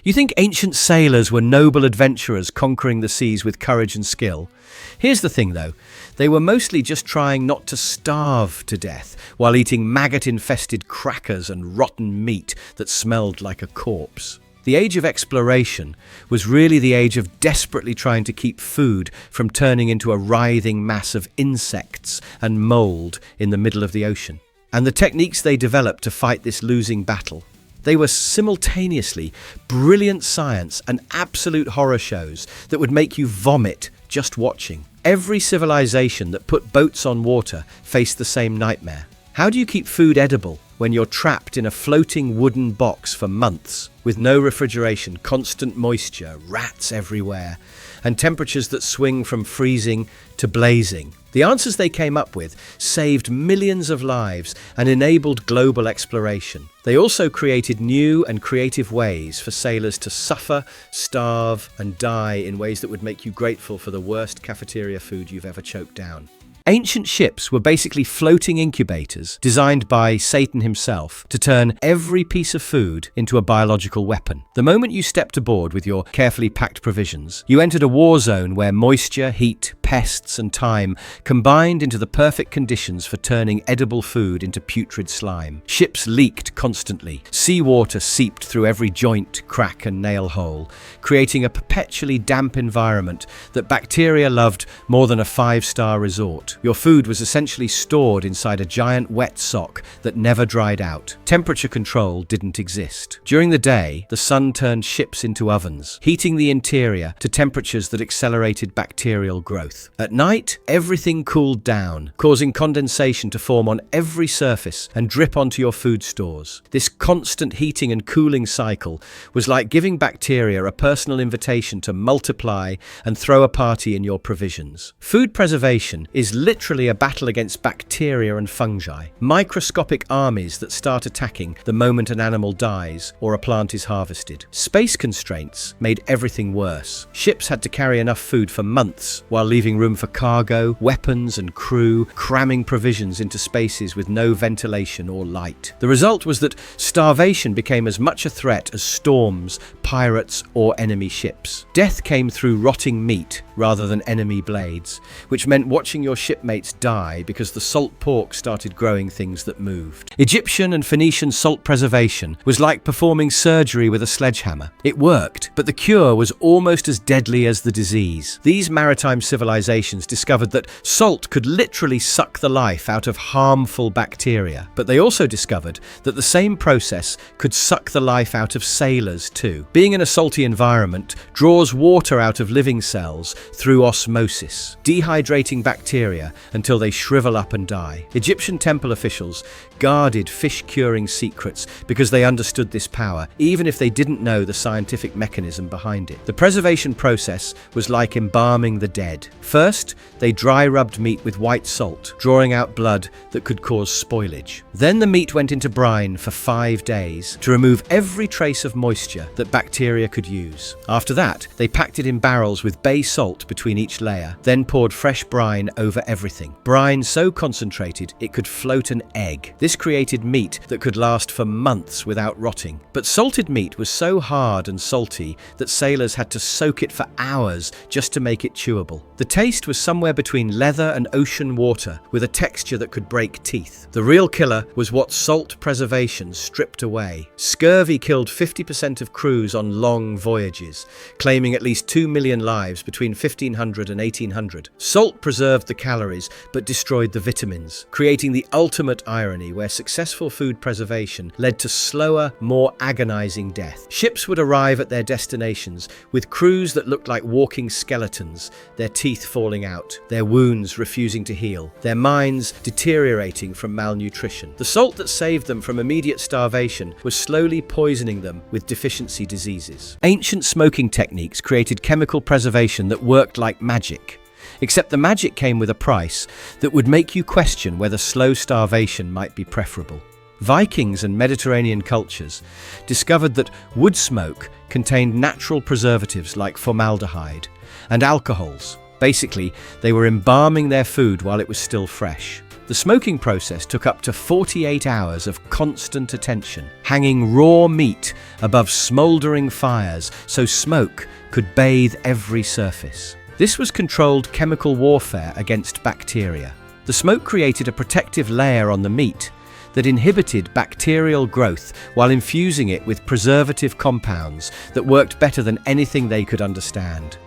You think ancient sailors were noble adventurers conquering the seas with courage and skill? Here's the thing though, they were mostly just trying not to starve to death while eating maggot-infested crackers and rotten meat that smelled like a corpse. The age of exploration was really the age of desperately trying to keep food from turning into a writhing mass of insects and mold in the middle of the ocean. And the techniques they developed to fight this losing battle, they were simultaneously brilliant science and absolute horror shows that would make you vomit just watching. Every civilization that put boats on water faced the same nightmare. How do you keep food edible when you're trapped in a floating wooden box for months with no refrigeration, constant moisture, rats everywhere, and temperatures that swing from freezing to blazing? The answers they came up with saved millions of lives and enabled global exploration. They also created new and creative ways for sailors to suffer, starve, and die in ways that would make you grateful for the worst cafeteria food you've ever choked down. Ancient ships were basically floating incubators designed by Satan himself to turn every piece of food into a biological weapon. The moment you stepped aboard with your carefully packed provisions, you entered a war zone where moisture, heat, pests, and time combined into the perfect conditions for turning edible food into putrid slime. Ships leaked constantly. Seawater seeped through every joint, crack, and nail hole, creating a perpetually damp environment that bacteria loved more than a five-star resort. Your food was essentially stored inside a giant wet sock that never dried out. Temperature control didn't exist. During the day, the sun turned ships into ovens, heating the interior to temperatures that accelerated bacterial growth. At night, everything cooled down, causing condensation to form on every surface and drip onto your food stores. This constant heating and cooling cycle was like giving bacteria a personal invitation to multiply and throw a party in your provisions. Food preservation is literally a battle against bacteria and fungi, microscopic armies that start attacking the moment an animal dies or a plant is harvested. Space constraints made everything worse. Ships had to carry enough food for months while leaving room for cargo, weapons, and crew, cramming provisions into spaces with no ventilation or light. The result was that starvation became as much a threat as storms, pirates, or enemy ships. Death came through rotting meat rather than enemy blades, which meant watching your shipmates die because the salt pork started growing things that moved. Egyptian and Phoenician salt preservation was like performing surgery with a sledgehammer. It worked, but the cure was almost as deadly as the disease. These maritime civilizations discovered that salt could literally suck the life out of harmful bacteria, but they also discovered that the same process could suck the life out of sailors too. Being in a salty environment draws water out of living cells through osmosis, dehydrating bacteria until they shrivel up and die. Egyptian temple officials guarded fish-curing secrets because they understood this power, even if they didn't know the scientific mechanism behind it. The preservation process was like embalming the dead. First, they dry-rubbed meat with white salt, drawing out blood that could cause spoilage. Then the meat went into brine for 5 days to remove every trace of moisture that bacteria could use. After that, they packed it in barrels with bay salt between each layer, then poured fresh brine over everything. Brine so concentrated it could float an egg. This created meat that could last for months without rotting. But salted meat was so hard and salty that sailors had to soak it for hours just to make it chewable. The taste was somewhere between leather and ocean water, with a texture that could break teeth. The real killer was what salt preservation stripped away. Scurvy killed 50% of crews on long voyages, claiming at least 2 million lives between 1500 and 1800. Salt preserved the calories but destroyed the vitamins, creating the ultimate irony where successful food preservation led to slower, more agonizing death. Ships would arrive at their destinations with crews that looked like walking skeletons, their teeth falling out, their wounds refusing to heal, their minds deteriorating from malnutrition. The salt that saved them from immediate starvation was slowly poisoning them with deficiency diseases. Ancient smoking techniques created chemical preservation that worked like magic. Except the magic came with a price that would make you question whether slow starvation might be preferable. Vikings and Mediterranean cultures discovered that wood smoke contained natural preservatives like formaldehyde and alcohols. Basically, they were embalming their food while it was still fresh. The smoking process took up to 48 hours of constant attention, hanging raw meat above smouldering fires so smoke could bathe every surface. This was controlled chemical warfare against bacteria. The smoke created a protective layer on the meat that inhibited bacterial growth while infusing it with preservative compounds that worked better than anything they could understand.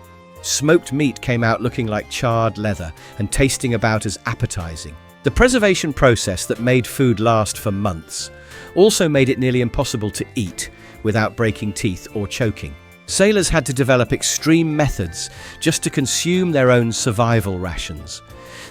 Smoked meat came out looking like charred leather and tasting about as appetizing. The preservation process that made food last for months also made it nearly impossible to eat without breaking teeth or choking. Sailors had to develop extreme methods just to consume their own survival rations.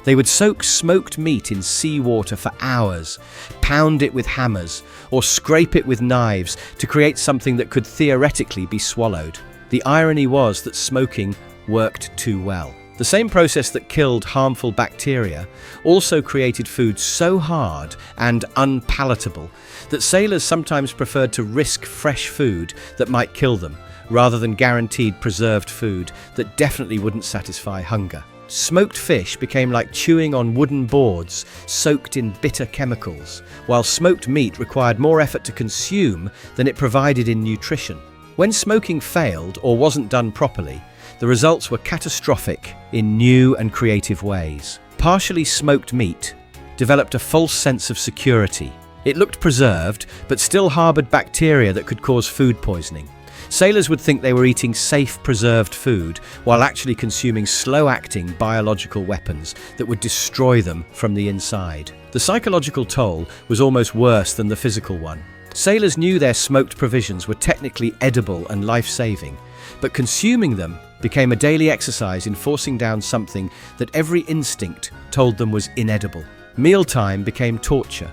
They would soak smoked meat in seawater for hours, pound it with hammers, or scrape it with knives to create something that could theoretically be swallowed. The irony was that smoking worked too well. The same process that killed harmful bacteria also created food so hard and unpalatable that sailors sometimes preferred to risk fresh food that might kill them, rather than guaranteed preserved food that definitely wouldn't satisfy hunger. Smoked fish became like chewing on wooden boards soaked in bitter chemicals, while smoked meat required more effort to consume than it provided in nutrition. When smoking failed or wasn't done properly, the results were catastrophic in new and creative ways. Partially smoked meat developed a false sense of security. It looked preserved, but still harbored bacteria that could cause food poisoning. Sailors would think they were eating safe, preserved food while actually consuming slow-acting biological weapons that would destroy them from the inside. The psychological toll was almost worse than the physical one. Sailors knew their smoked provisions were technically edible and life-saving, but consuming them became a daily exercise in forcing down something that every instinct told them was inedible. Mealtime became torture,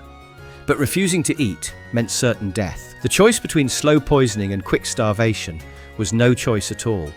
but refusing to eat meant certain death. The choice between slow poisoning and quick starvation was no choice at all.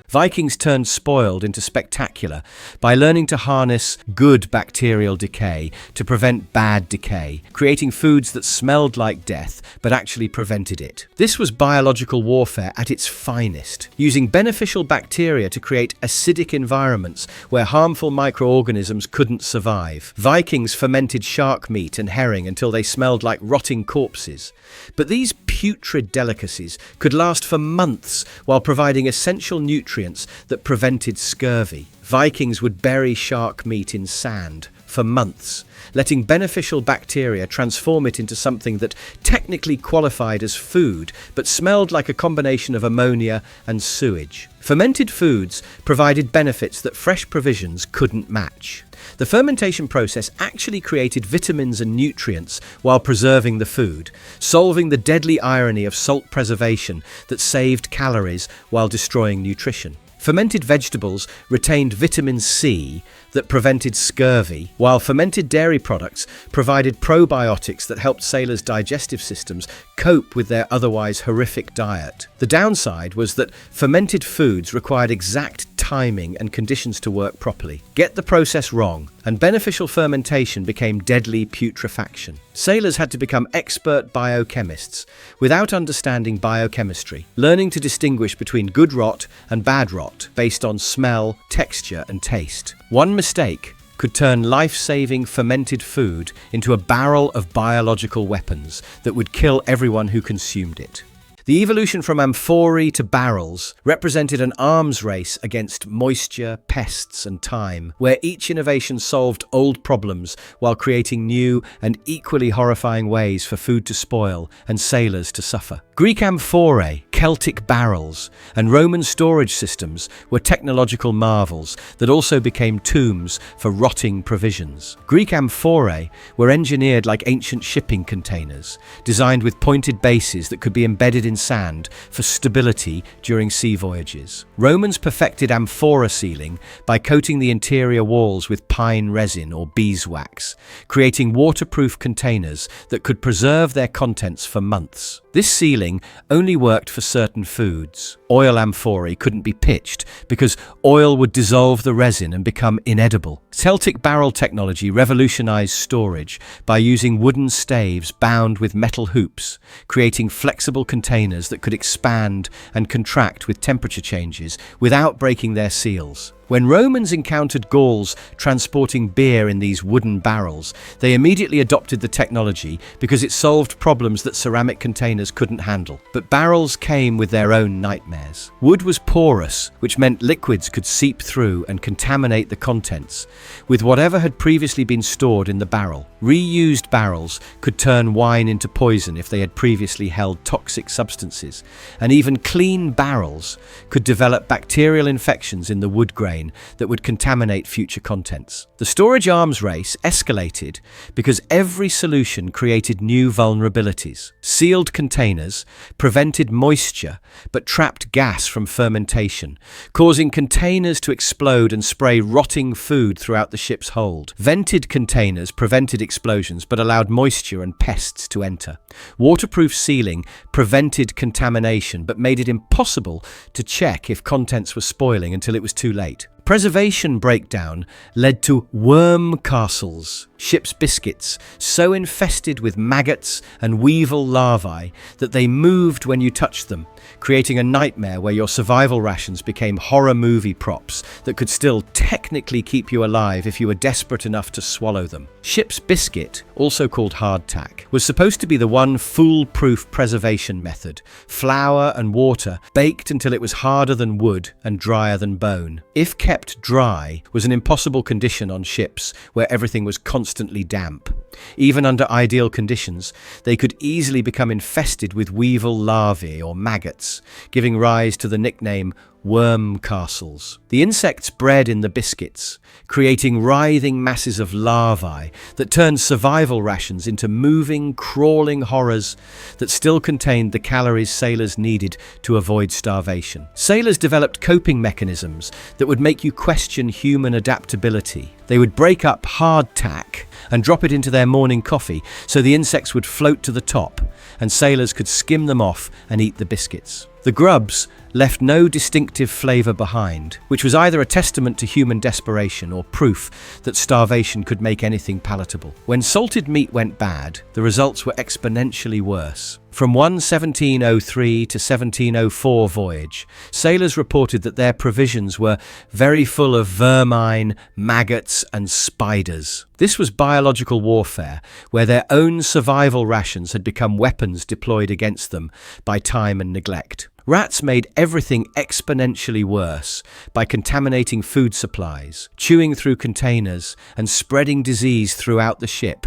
Vikings turned spoiled into spectacular by learning to harness good bacterial decay to prevent bad decay, creating foods that smelled like death but actually prevented it. This was biological warfare at its finest, using beneficial bacteria to create acidic environments where harmful microorganisms couldn't survive. Vikings fermented shark meat and herring until they smelled like rotting corpses. But these putrid delicacies could last for months while providing essential nutrients that prevented scurvy. Vikings would bury shark meat in sand for months, letting beneficial bacteria transform it into something that technically qualified as food but smelled like a combination of ammonia and sewage. Fermented foods provided benefits that fresh provisions couldn't match. The fermentation process actually created vitamins and nutrients while preserving the food, solving the deadly irony of salt preservation that saved calories while destroying nutrition. Fermented vegetables retained vitamin C that prevented scurvy, while fermented dairy products provided probiotics that helped sailors' digestive systems cope with their otherwise horrific diet. The downside was that fermented foods required exact timing and conditions to work properly. Get the process wrong, and beneficial fermentation became deadly putrefaction. Sailors had to become expert biochemists without understanding biochemistry, learning to distinguish between good rot and bad rot based on smell, texture, and taste. One mistake could turn life-saving fermented food into a barrel of biological weapons that would kill everyone who consumed it. The evolution from amphorae to barrels represented an arms race against moisture, pests, and time, where each innovation solved old problems while creating new and equally horrifying ways for food to spoil and sailors to suffer. Greek amphorae, Celtic barrels, and Roman storage systems were technological marvels that also became tombs for rotting provisions. Greek amphorae were engineered like ancient shipping containers, designed with pointed bases that could be embedded in sand for stability during sea voyages. Romans perfected amphora sealing by coating the interior walls with pine resin or beeswax, creating waterproof containers that could preserve their contents for months. This sealing only worked for certain foods. Oil amphorae couldn't be pitched because oil would dissolve the resin and become inedible. Celtic barrel technology revolutionized storage by using wooden staves bound with metal hoops, creating flexible containers that could expand and contract with temperature changes without breaking their seals. When Romans encountered Gauls transporting beer in these wooden barrels, they immediately adopted the technology because it solved problems that ceramic containers couldn't handle. But barrels came with their own nightmares. Wood was porous, which meant liquids could seep through and contaminate the contents with whatever had previously been stored in the barrel. Reused barrels could turn wine into poison if they had previously held toxic substances, and even clean barrels could develop bacterial infections in the wood grain that would contaminate future contents. The storage arms race escalated because every solution created new vulnerabilities. Sealed containers prevented moisture but trapped gas from fermentation, causing containers to explode and spray rotting food throughout the ship's hold. Vented containers prevented explosions but allowed moisture and pests to enter. Waterproof sealing prevented contamination but made it impossible to check if contents were spoiling until it was too late. Preservation breakdown led to worm castles, ship's biscuits, so infested with maggots and weevil larvae that they moved when you touched them, creating a nightmare where your survival rations became horror movie props that could still technically keep you alive if you were desperate enough to swallow them. Ship's biscuit, also called hardtack, was supposed to be the one foolproof preservation method: flour and water baked until it was harder than wood and drier than bone. If kept dry, was an impossible condition on ships where everything was constantly damp. Even under ideal conditions, they could easily become infested with weevil larvae or maggots, giving rise to the nickname worm castles. The insects bred in the biscuits, creating writhing masses of larvae that turned survival rations into moving, crawling horrors that still contained the calories sailors needed to avoid starvation. Sailors developed coping mechanisms that would make you question human adaptability. They would break up hardtack and drop it into their morning coffee so the insects would float to the top and sailors could skim them off and eat the biscuits. The grubs left no distinctive flavour behind, which was either a testament to human desperation or proof that starvation could make anything palatable. When salted meat went bad, the results were exponentially worse. From one 1703 to 1704 voyage, sailors reported that their provisions were very full of vermine, maggots, and spiders. This was biological warfare, where their own survival rations had become weapons deployed against them by time and neglect. Rats made everything exponentially worse by contaminating food supplies, chewing through containers, and spreading disease throughout the ship.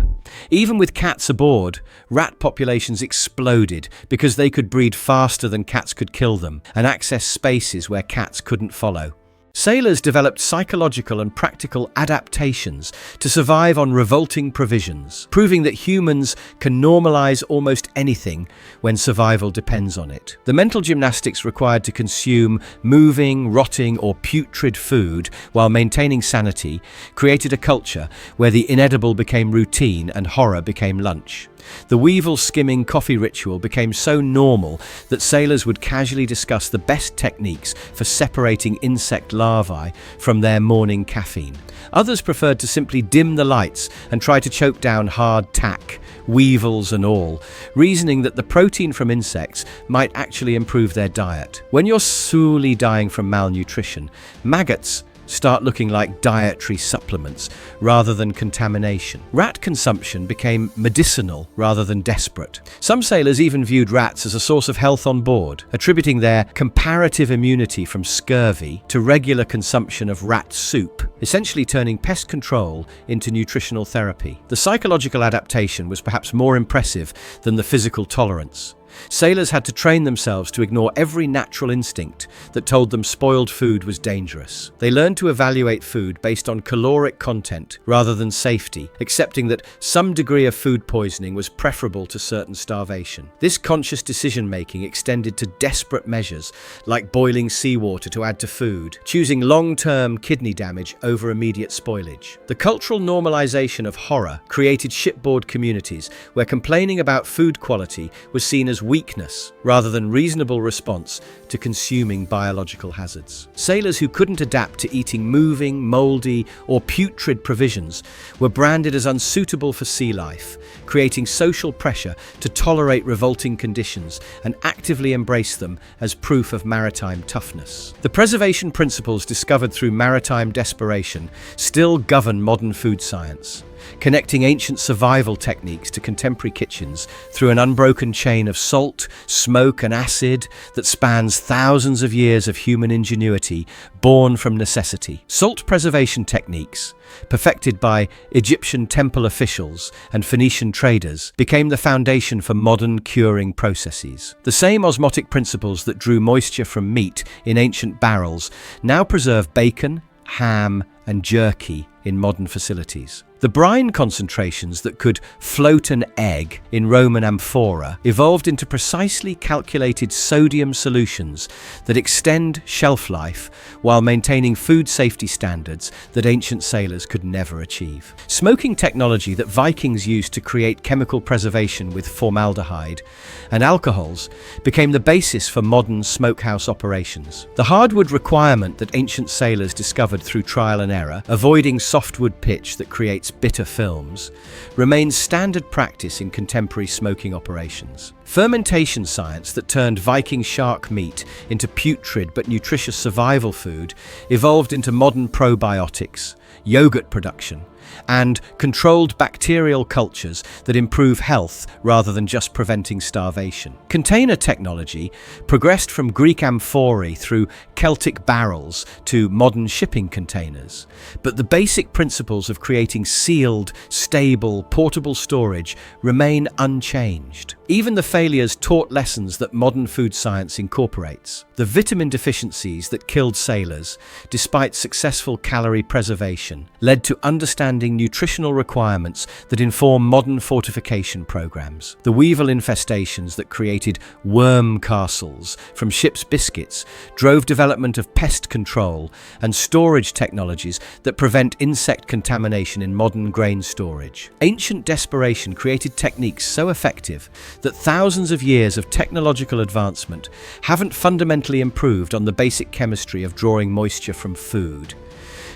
Even with cats aboard, rat populations exploded because they could breed faster than cats could kill them and access spaces where cats couldn't follow. Sailors developed psychological and practical adaptations to survive on revolting provisions, proving that humans can normalize almost anything when survival depends on it. The mental gymnastics required to consume moving, rotting, or putrid food while maintaining sanity created a culture where the inedible became routine and horror became lunch. The weevil skimming coffee ritual became so normal that sailors would casually discuss the best techniques for separating insect larvae from their morning caffeine. Others preferred to simply dim the lights and try to choke down hard tack, weevils and all, reasoning that the protein from insects might actually improve their diet. When you're slowly dying from malnutrition, maggots start looking like dietary supplements rather than contamination. Rat consumption became medicinal rather than desperate. Some sailors even viewed rats as a source of health on board, attributing their comparative immunity from scurvy to regular consumption of rat soup, essentially turning pest control into nutritional therapy. The psychological adaptation was perhaps more impressive than the physical tolerance. Sailors had to train themselves to ignore every natural instinct that told them spoiled food was dangerous. They learned to evaluate food based on caloric content rather than safety, accepting that some degree of food poisoning was preferable to certain starvation. This conscious decision-making extended to desperate measures like boiling seawater to add to food, choosing long-term kidney damage over immediate spoilage. The cultural normalization of horror created shipboard communities where complaining about food quality was seen as weakness rather than reasonable response to consuming biological hazards. Sailors who couldn't adapt to eating moving, moldy, or putrid provisions were branded as unsuitable for sea life, creating social pressure to tolerate revolting conditions and actively embrace them as proof of maritime toughness. The preservation principles discovered through maritime desperation still govern modern food science, connecting ancient survival techniques to contemporary kitchens through an unbroken chain of salt, smoke, and acid that spans thousands of years of human ingenuity born from necessity. Salt preservation techniques, perfected by Egyptian temple officials and Phoenician traders, became the foundation for modern curing processes. The same osmotic principles that drew moisture from meat in ancient barrels now preserve bacon, ham, and jerky in modern facilities. The brine concentrations that could float an egg in Roman amphorae evolved into precisely calculated sodium solutions that extend shelf life while maintaining food safety standards that ancient sailors could never achieve. Smoking technology that Vikings used to create chemical preservation with formaldehyde and alcohols became the basis for modern smokehouse operations. The hardwood requirement that ancient sailors discovered through trial and error, avoiding softwood pitch that creates bitter films, remains standard practice in contemporary smoking operations. Fermentation science that turned Viking shark meat into putrid but nutritious survival food evolved into modern probiotics, yogurt production, and controlled bacterial cultures that improve health rather than just preventing starvation. Container technology progressed from Greek amphorae through Celtic barrels to modern shipping containers, but the basic principles of creating sealed, stable, portable storage remain unchanged. Even the failures taught lessons that modern food science incorporates. The vitamin deficiencies that killed sailors, despite successful calorie preservation, led to understanding nutritional requirements that inform modern fortification programs. The weevil infestations that created worm castles from ship's biscuits drove development of pest control and storage technologies that prevent insect contamination in modern grain storage. Ancient desperation created techniques so effective that thousands of years of technological advancement haven't fundamentally improved on the basic chemistry of drawing moisture from food,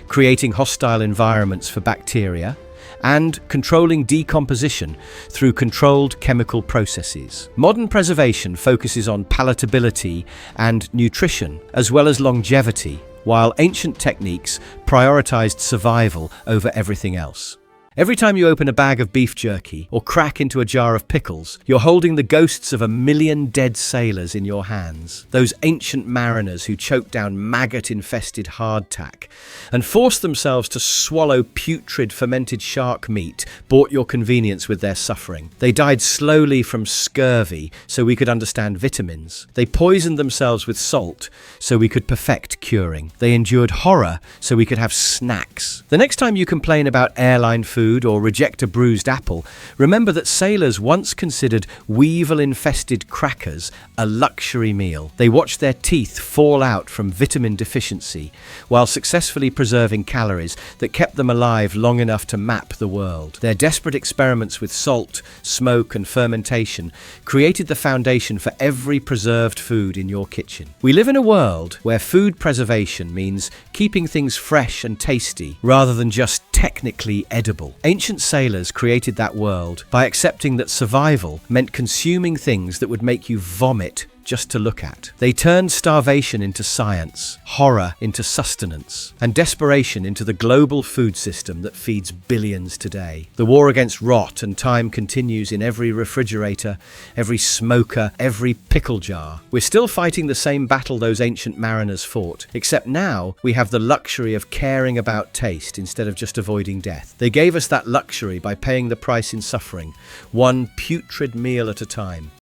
creating hostile environments for bacteria, and controlling decomposition through controlled chemical processes. Modern preservation focuses on palatability and nutrition, as well as longevity, while ancient techniques prioritized survival over everything else. Every time you open a bag of beef jerky or crack into a jar of pickles, you're holding the ghosts of 1,000,000 dead sailors in your hands. Those ancient mariners who choked down maggot-infested hardtack and forced themselves to swallow putrid fermented shark meat bought your convenience with their suffering. They died slowly from scurvy so we could understand vitamins. They poisoned themselves with salt so we could perfect curing. They endured horror so we could have snacks. The next time you complain about airline food or reject a bruised apple, remember that sailors once considered weevil-infested crackers a luxury meal. They watched their teeth fall out from vitamin deficiency while successfully preserving calories that kept them alive long enough to map the world. Their desperate experiments with salt, smoke, and fermentation created the foundation for every preserved food in your kitchen. We live in a world where food preservation means keeping things fresh and tasty rather than just technically edible. Ancient sailors created that world by accepting that survival meant consuming things that would make you vomit just to look at. They turned starvation into science, horror into sustenance, and desperation into the global food system that feeds billions today. The war against rot and time continues in every refrigerator, every smoker, every pickle jar. We're still fighting the same battle those ancient mariners fought, except now we have the luxury of caring about taste instead of just avoiding death. They gave us that luxury by paying the price in suffering, one putrid meal at a time.